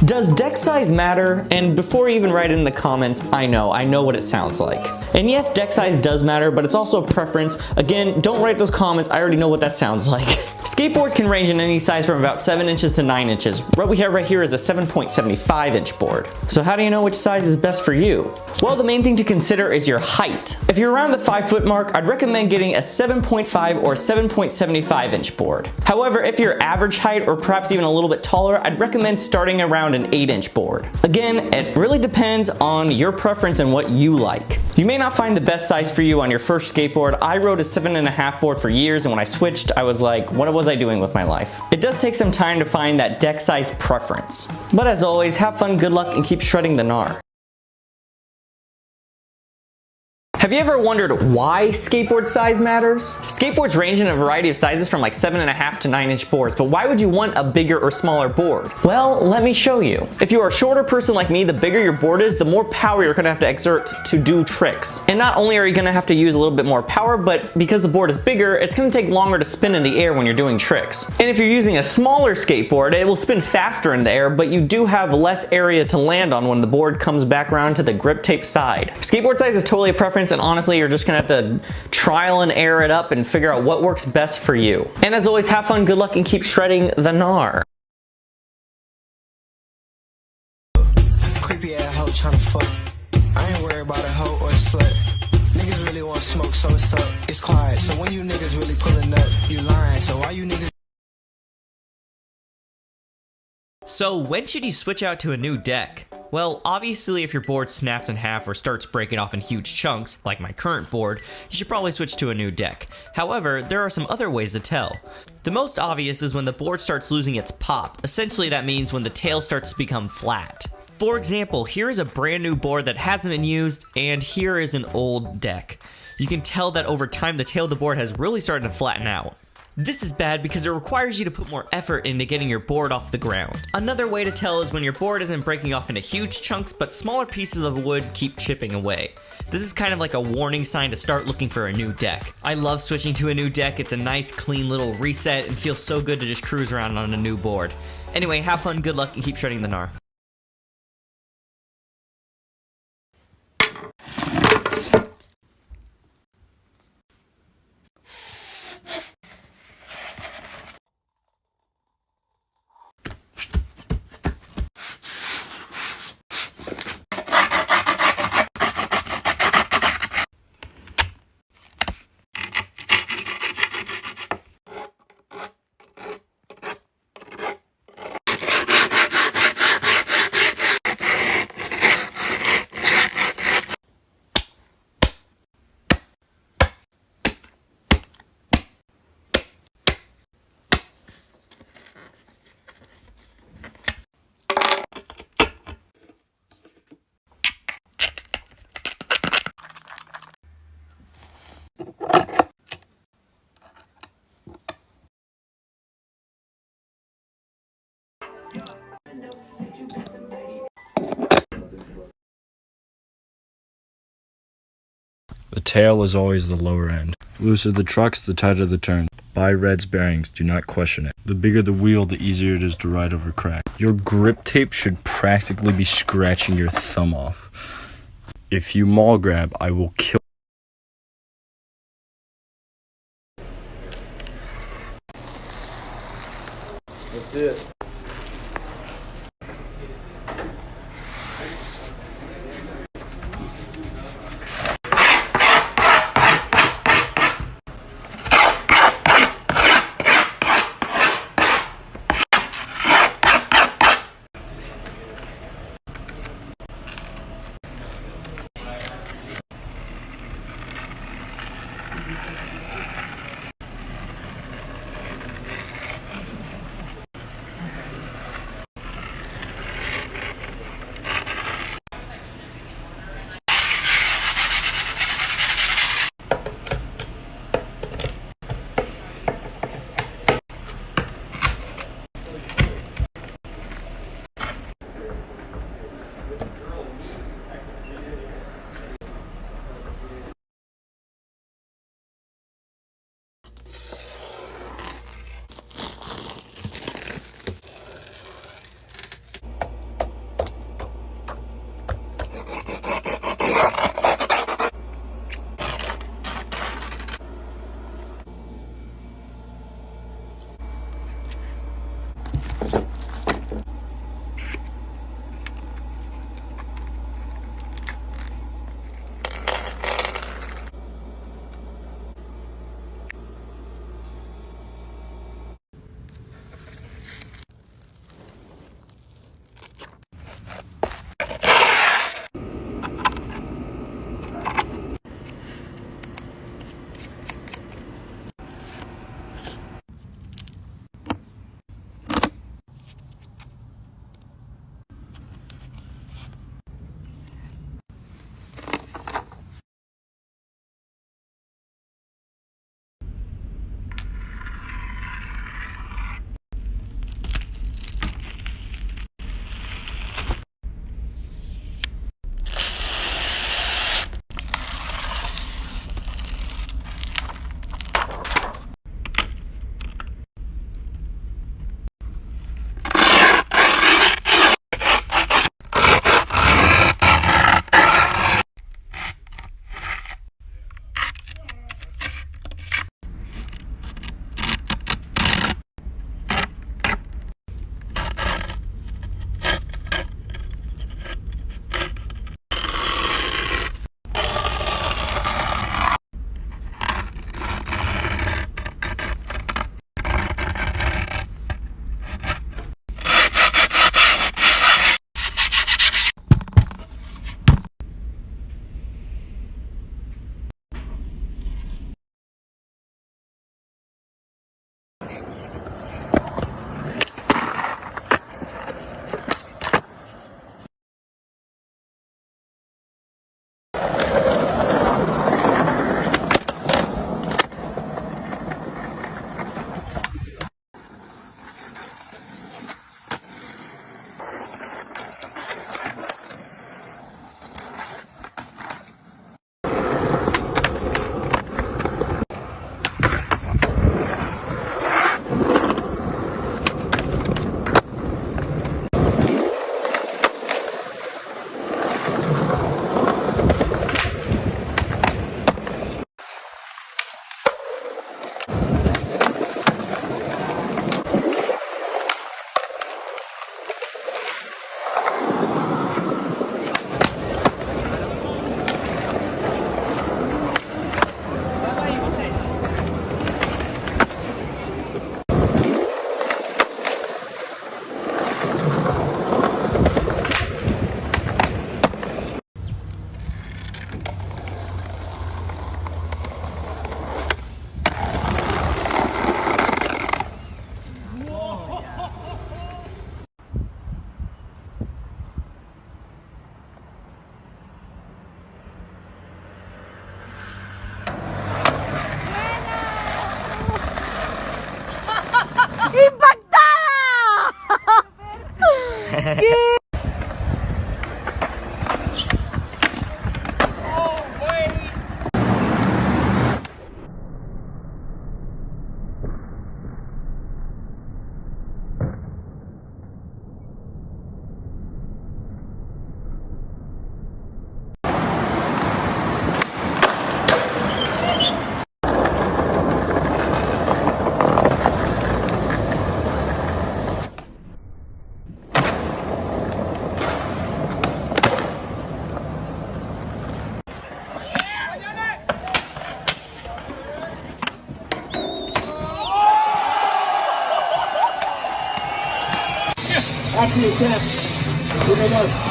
Does deck size matter? And before you even write it in the comments, I know what it sounds like. And yes, deck size does matter, but it's also a preference. Again, don't write those comments, I already know what that sounds like. Skateboards can range in any size from about 7 inches to 9 inches. What we have right here is a 7.75 inch board. So how do you know which size is best for you? Well, the main thing to consider is your height. If you're around the 5-foot mark, I'd recommend getting a 7.5 or 7.75 inch board. However, if you're average height or perhaps even a little bit taller, I'd recommend starting around an 8-inch board. Again, it really depends on your preference and what you like. You may not find the best size for you on your first skateboard. I rode a 7.5 board for years, and when I switched, I was like, what was I doing with my life? It does take some time to find that deck size preference. But as always, have fun, good luck, and keep shredding the gnar. Have you ever wondered why skateboard size matters? Skateboards range in a variety of sizes from like 7.5 to 9-inch boards, but why would you want a bigger or smaller board? Well, let me show you. If you are a shorter person like me, the bigger your board is, the more power you're gonna have to exert to do tricks. And not only are you gonna have to use a little bit more power, but because the board is bigger, it's gonna take longer to spin in the air when you're doing tricks. And if you're using a smaller skateboard, it will spin faster in the air, but you do have less area to land on when the board comes back around to the grip tape side. Skateboard size is totally a preference, and honestly, you're just gonna have to trial and error it up and figure out what works best for you. And as always, have fun, good luck, and keep shredding the gnar. Creepy ass hoe tryna fuck. I ain't worried about a hoe or a slut. Niggas really want smoke, so it's up. It's quiet, so when you niggas really pulling up, you lying, so why you niggas? So when should you switch out to a new deck? Well, obviously if your board snaps in half or starts breaking off in huge chunks, like my current board, you should probably switch to a new deck. However, there are some other ways to tell. The most obvious is when the board starts losing its pop. Essentially that means when the tail starts to become flat. For example, here is a brand new board that hasn't been used, and here is an old deck. You can tell that over time the tail of the board has really started to flatten out. This is bad because it requires you to put more effort into getting your board off the ground. Another way to tell is when your board isn't breaking off into huge chunks, but smaller pieces of wood keep chipping away. This is kind of like a warning sign to start looking for a new deck. I love switching to a new deck. It's a nice clean little reset and feels so good to just cruise around on a new board. Anyway, have fun, good luck, and keep shredding the gnar. The tail is always the lower end. Looser the trucks, the tighter the turn. Buy Red's bearings, do not question it. The bigger the wheel, the easier it is to ride over crack. Your grip tape should practically be scratching your thumb off. If you maul grab, I will kill. That's it. That's the attempt. Here they go.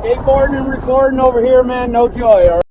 Skateboarding and recording over here, man, no joy, all right?